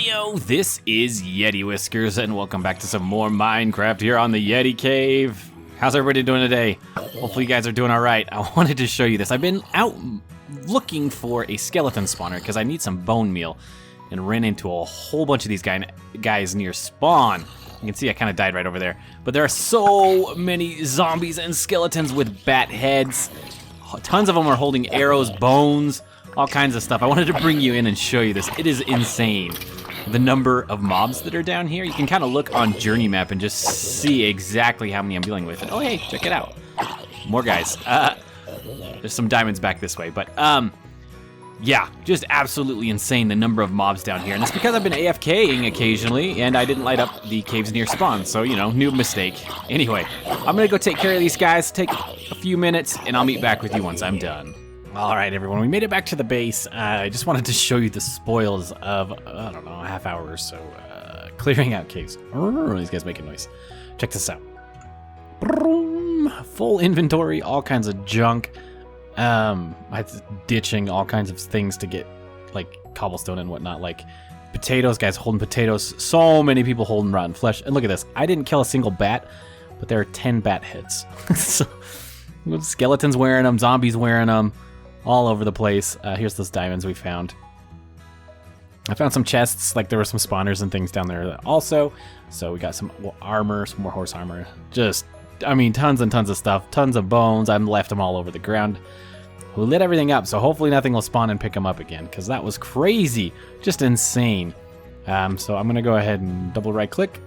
Yo, this is YetiWhiskers, and welcome back to some more Minecraft here on the Yeti Cave. How's everybody doing today? Hopefully you guys are doing all right. I wanted to show you this. I've been out looking for a skeleton spawner because I need some bone meal, and ran into a whole bunch of these guys near spawn. You can see I kind of died right over there. But there are so many zombies and skeletons with bat heads. Tons of them are holding arrows, bones, all kinds of stuff. I wanted to bring you in and show you this. It is insane. The number of mobs that are down here. You can kind of look on Journey Map and just see exactly how many I'm dealing with. And oh hey, check it out. More guys. There's some diamonds back this way, but yeah, just absolutely insane the number of mobs down here. And it's because I've been AFKing occasionally and I didn't light up the caves near spawn. So, you know, new mistake. Anyway, I'm gonna go take care of these guys, take a few minutes, and I'll meet back with you once I'm done. All right, everyone, we made it back to the base. I just wanted to show you the spoils of, I don't know, a half hour or so, clearing out caves. These guys making noise. Check this out. Full inventory, all kinds of junk. I was ditching all kinds of things to get, like, cobblestone and whatnot, like potatoes, guys holding potatoes. So many people holding rotten flesh. And look at this. I didn't kill a single bat, but there are 10 bat heads. So, skeletons wearing them, zombies wearing them. All over the place. Here's those diamonds we found. I found some chests, like there were some spawners and things down there also. So we got some armor, some more horse armor. Just, I mean, tons and tons of stuff. Tons of bones. I've left them all over the ground. We lit everything up, so hopefully nothing will spawn and pick them up again, because that was crazy. Just insane. So I'm going to go ahead and double right click.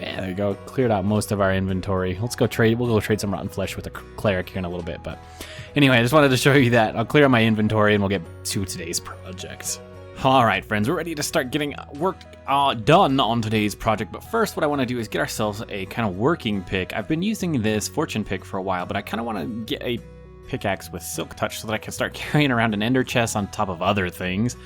Yeah, there you go. Cleared out most of our inventory. Let's go trade. We'll go trade some rotten flesh with the cleric here in a little bit. But anyway, I just wanted to show you that. I'll clear out my inventory and we'll get to today's project. All right, friends, we're ready to start getting work done on today's project. But first, what I want to do is get ourselves a kind of working pick. I've been using this fortune pick for a while, but I kind of want to get a pickaxe with silk touch so that I can start carrying around an ender chest on top of other things.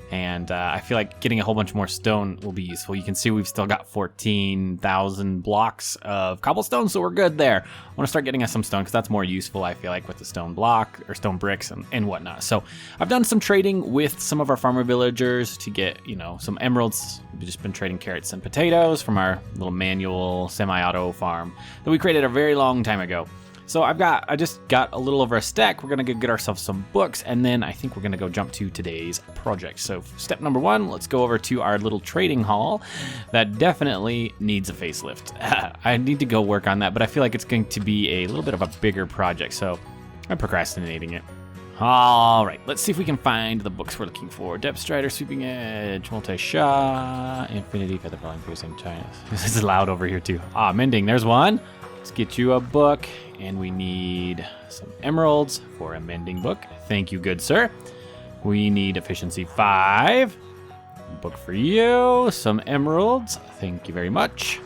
And I feel like getting a whole bunch more stone will be useful. You can see we've still got 14,000 blocks of cobblestone, so we're good there. I want to start getting us some stone because that's more useful, I feel like, with the stone block or stone bricks and whatnot. So I've done some trading with some of our farmer villagers to get, you know, some emeralds. We've just been trading carrots and potatoes from our little manual semi-auto farm that we created a very long time ago. So I just got a little over a stack. We're gonna go get ourselves some books, and then I think we're gonna go jump to today's project. So step number one, let's go over to our little trading hall that definitely needs a facelift. I need to go work on that, but I feel like it's going to be a little bit of a bigger project, so I'm procrastinating it. All right, let's see if we can find the books we're looking for. Depth Strider, Sweeping Edge, Multi-Shot, Infinity, Feather Falling, Piercing, China. This is loud over here too. Mending, there's one. Let's get you a book. And we need some emeralds for a mending book. Thank you, good sir. We need efficiency 5. Book for you. Some emeralds. Thank you very much.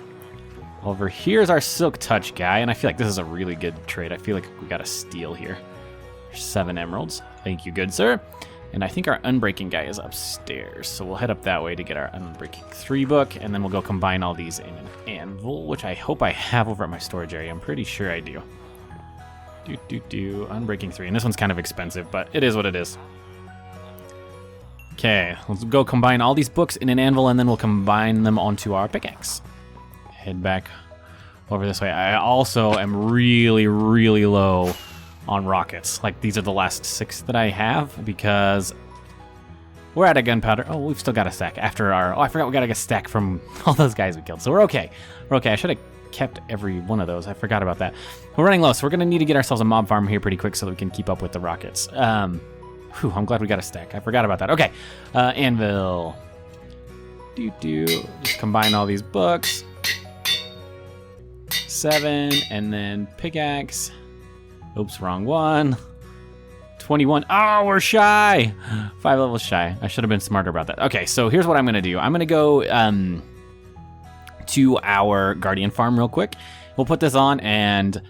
Over here's our silk touch guy, and I feel like this is a really good trade. I feel like we got a steal here. 7 emeralds. Thank you, good sir. And I think our unbreaking guy is upstairs, so we'll head up that way to get our unbreaking 3 book, and then we'll go combine all these in an anvil, which I hope I have over at my storage area. I'm pretty sure I do. Unbreaking 3, and this one's kind of expensive, but it is what it is. Okay, let's go combine all these books in an anvil, and then we'll combine them onto our pickaxe. Head back over this way. I also am really, really low on rockets. Like, these are the last 6 that I have, because we're out of gunpowder. Oh, we've still got a stack after our... Oh, I forgot we got a stack from all those guys we killed, so we're okay. We're okay. I should have kept every one of those. I forgot about that. We're running low, so we're going to need to get ourselves a mob farm here pretty quick so that we can keep up with the rockets. I'm glad we got a stack. I forgot about that. Okay, anvil. Just combine all these books. 7, and then pickaxe. Oops, wrong one. 21. Oh, we're shy. 5 levels shy. I should have been smarter about that. Okay, so here's what I'm going to do. I'm going to go to our guardian farm real quick. We'll put this on, and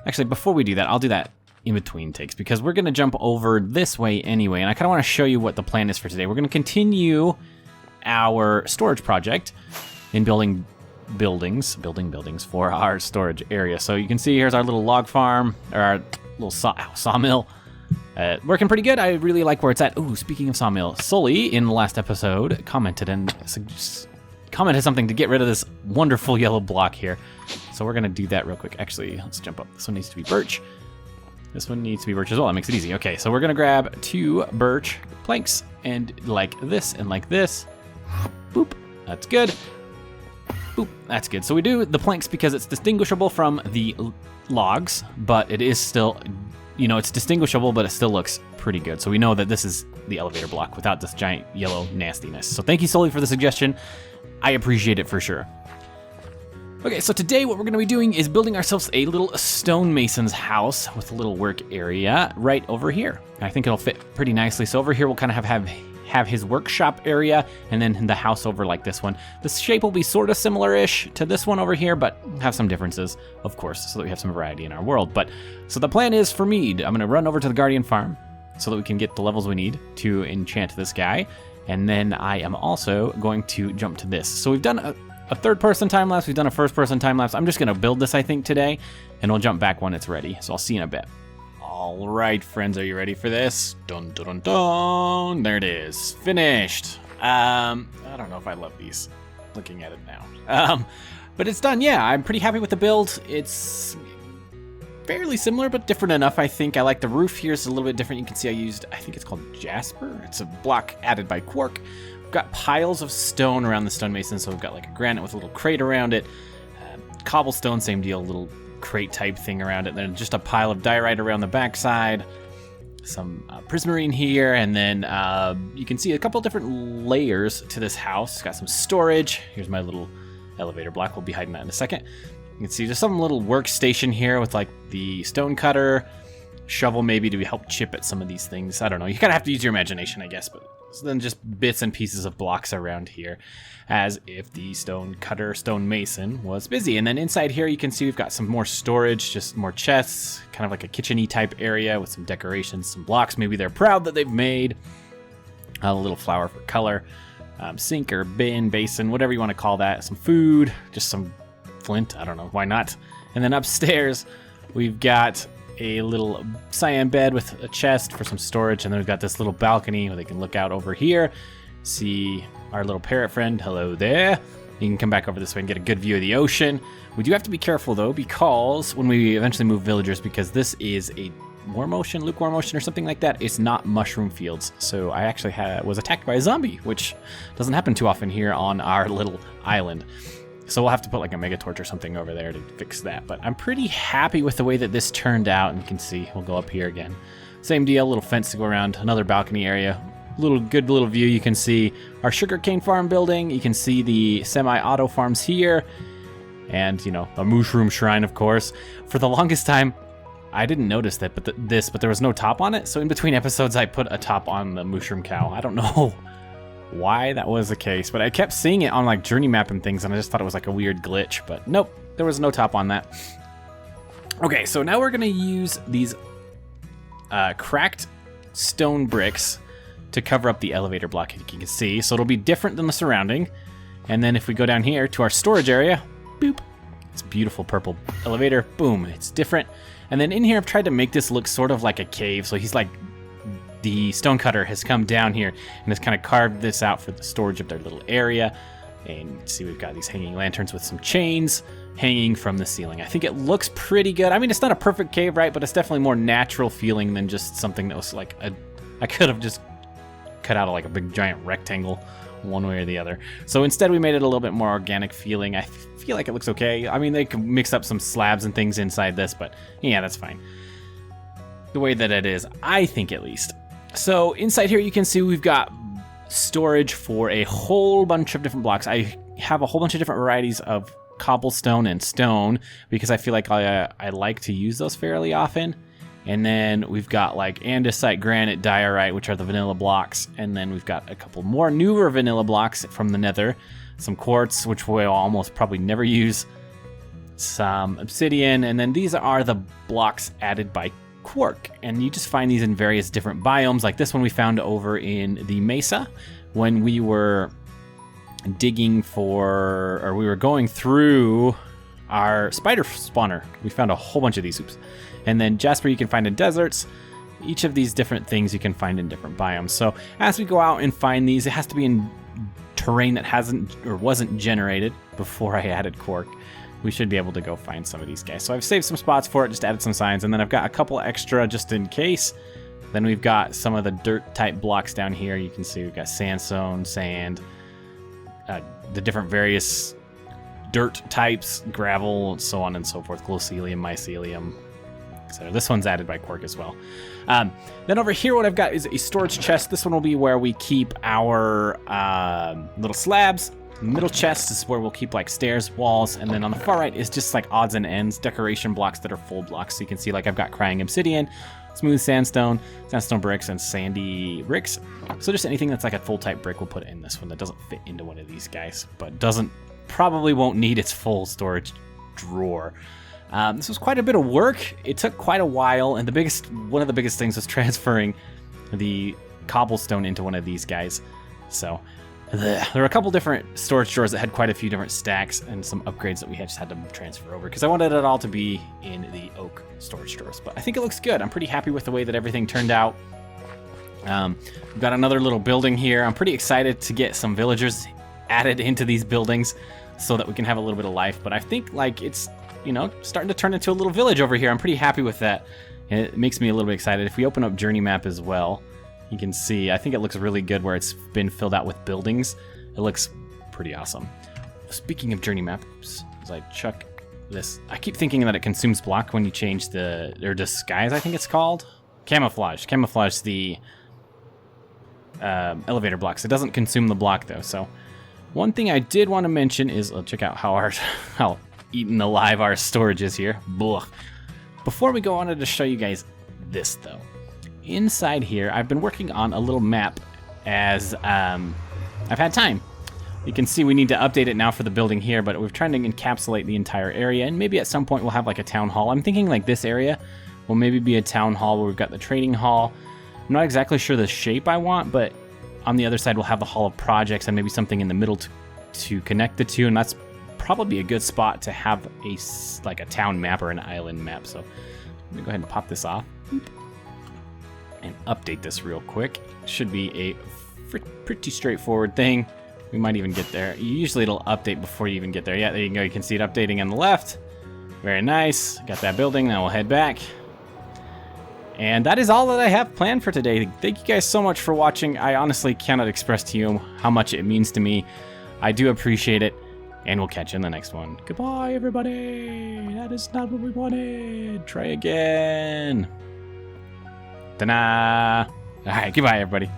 actually before we do that, I'll do that in between takes because we're going to jump over this way anyway, and I kind of want to show you what the plan is for today. We're going to continue our storage project in building buildings for our storage area. So you can see here's our little log farm, or our little sawmill. Working pretty good. I really like where it's at. Ooh, speaking of sawmill, Sully in the last episode commented something to get rid of this wonderful yellow block here. So we're gonna do that real quick. Actually, let's jump up. This one needs to be birch. This one needs to be birch as well. That makes it easy. Okay, so we're gonna grab 2 birch planks and like this and like this. Boop. That's good. Boop. That's good. So we do the planks because it's distinguishable from the logs, but it is still, you know, it's distinguishable, but it still looks pretty good. So we know that this is the elevator block without this giant yellow nastiness. So thank you, Sully, for the suggestion. I appreciate it for sure. Okay, so today what we're gonna be doing is building ourselves a little stonemason's house with a little work area right over here. I think it'll fit pretty nicely. So over here we'll kind of have his workshop area, and then the house over like this one. The shape will be sort of similar-ish to this one over here, but have some differences, of course, so that we have some variety in our world. But so the plan is for me, I'm gonna run over to the Guardian farm so that we can get the levels we need to enchant this guy. And then I am also going to jump to this. So we've done a third-person time-lapse, we've done a first-person time-lapse. I'm just gonna build this, I think, today, and we'll jump back when it's ready. So I'll see you in a bit. All right, friends, are you ready for this? Dun, dun, dun, dun. There it is, finished. I don't know if I love these, looking at it now. But it's done, yeah, I'm pretty happy with the build. It's fairly similar, but different enough, I think. I like the roof here, it's a little bit different. You can see I used, I think it's called Jasper. It's a block added by Quark. We've got piles of stone around the stonemason, so we've got like a granite with a little crate around it. Cobblestone, same deal, little crate type thing around it. Then just a pile of diorite around the backside, some prismarine here, and then you can see a couple different layers to this house. It's got some storage. Here's my little elevator block. We'll be hiding that in a second. You can see there's some little workstation here with like the stone cutter, shovel maybe to help chip at some of these things. I don't know. You kind of have to use your imagination, I guess, but so then just bits and pieces of blocks around here, as if the stone cutter, stonemason was busy. And then inside here, you can see we've got some more storage, just more chests, kind of like a kitchen-y type area with some decorations, some blocks. Maybe they're proud that they've made. A little flower for color, sink or bin, basin, whatever you want to call that. Some food, just some flint. I don't know, why not? And then upstairs, we've got a little cyan bed with a chest for some storage, and then we've got this little balcony where they can look out over here, see our little parrot friend. Hello there. You can come back over this way and get a good view of the ocean. We do have to be careful though, because when we eventually move villagers, because this is a lukewarm ocean or something like that, it's not mushroom fields. So I actually was attacked by a zombie, which doesn't happen too often here on our little island. So we'll have to put like a mega torch or something over there to fix that. But I'm pretty happy with the way that this turned out. And you can see, we'll go up here again. Same deal, little fence to go around, another balcony area. Good little view. You can see our sugarcane farm building. You can see the semi-auto farms here. And, you know, a mushroom shrine, of course. For the longest time, I didn't notice that, but there was no top on it. So in between episodes, I put a top on the mushroom cow. I don't know why that was the case, but I kept seeing it on like journey map and things, and I just thought it was like a weird glitch, but nope, there was no top on that. Okay, so now we're gonna use these cracked stone bricks to cover up the elevator block, you can see. So it'll be different than the surrounding. And then if we go down here to our storage area, boop, it's beautiful purple elevator, boom, it's different. And then in here, I've tried to make this look sort of like a cave. So he's like, the stonecutter has come down here and has kind of carved this out for the storage of their little area. And you can see we've got these hanging lanterns with some chains hanging from the ceiling. I think it looks pretty good. I mean, it's not a perfect cave, right? But it's definitely more natural feeling than just something that was like I could have just cut out like a big giant rectangle one way or the other. So instead we made it a little bit more organic feeling. I feel like it looks okay. I mean, they could mix up some slabs and things inside this, but yeah, that's fine. The way that it is, I think at least. So inside here you can see we've got storage for a whole bunch of different blocks. I have a whole bunch of different varieties of cobblestone and stone because I feel like I like to use those fairly often. And then we've got like andesite, granite, diorite, which are the vanilla blocks. And then we've got a couple more newer vanilla blocks from the nether. Some quartz, which we'll almost probably never use. Some obsidian. And then these are the blocks added by Quark, and you just find these in various different biomes, like this one we found over in the mesa when we were digging for, or we were going through our spider spawner. We found a whole bunch of these. Oops. And then Jasper you can find in deserts. each of these different things you can find in different biomes. So as we go out and find these, it has to be in terrain that hasn't or wasn't generated before I added Quark. We should be able to go find some of these guys. So I've saved some spots for it, just added some signs, and then I've got a couple extra just in case. Then we've got some of the dirt type blocks down here. You can see we've got sandstone, sand, the different various dirt types, gravel, so on and so forth, glosselium, mycelium, etc. This one's added by Quark as well. Then over here, what I've got is a storage chest. This one will be where we keep our little slabs. The middle chest is where we'll keep like stairs, walls, and then on the far right is just like odds and ends, decoration blocks that are full blocks. So you can see like I've got crying obsidian, smooth sandstone, sandstone bricks, and sandy bricks. So just anything that's like a full type brick we'll put in this one that doesn't fit into one of these guys, but probably won't need its full storage drawer. This was quite a bit of work. It took quite a while, and one of the biggest things was transferring the cobblestone into one of these guys. So there were a couple different storage drawers that had quite a few different stacks and some upgrades that we just had to transfer over because I wanted it all to be in the oak storage drawers. But I think it looks good. I'm pretty happy with the way that everything turned out. We've got another little building here. I'm pretty excited to get some villagers added into these buildings so that we can have a little bit of life. But I think like it's, starting to turn into a little village over here. I'm pretty happy with that. And it makes me a little bit excited. If we open up journey map as well, you can see, I think it looks really good where it's been filled out with buildings. It looks pretty awesome. Speaking of journey map, oops, as I chuck this, I keep thinking that it consumes block when you change or disguise, I think it's called. Camouflage the elevator blocks. It doesn't consume the block though. So one thing I did want to mention is, check out how eaten alive our storage is here. Blah. Before we go, I wanted to show you guys this though. Inside here, I've been working on a little map as I've had time. You can see we need to update it now for the building here, but we're trying to encapsulate the entire area, and maybe at some point we'll have like a town hall. I'm thinking like this area will maybe be a town hall where we've got the trading hall. I'm not exactly sure the shape I want, but on the other side we'll have the hall of projects and maybe something in the middle to connect the two, and that's probably a good spot to have like a town map or an island map. So let me go ahead and pop this off and update this real quick. Should be a pretty straightforward thing. We might even get there. Usually it'll update before you even get there. Yeah, there you go. You can see it updating on the left. Very nice. Got that building. Now we'll head back. And that is all that I have planned for today. Thank you guys so much for watching. I honestly cannot express to you how much it means to me. I do appreciate it. And we'll catch you in the next one. Goodbye, everybody. That is not what we wanted. Try again. Ta-da. All right, goodbye, everybody.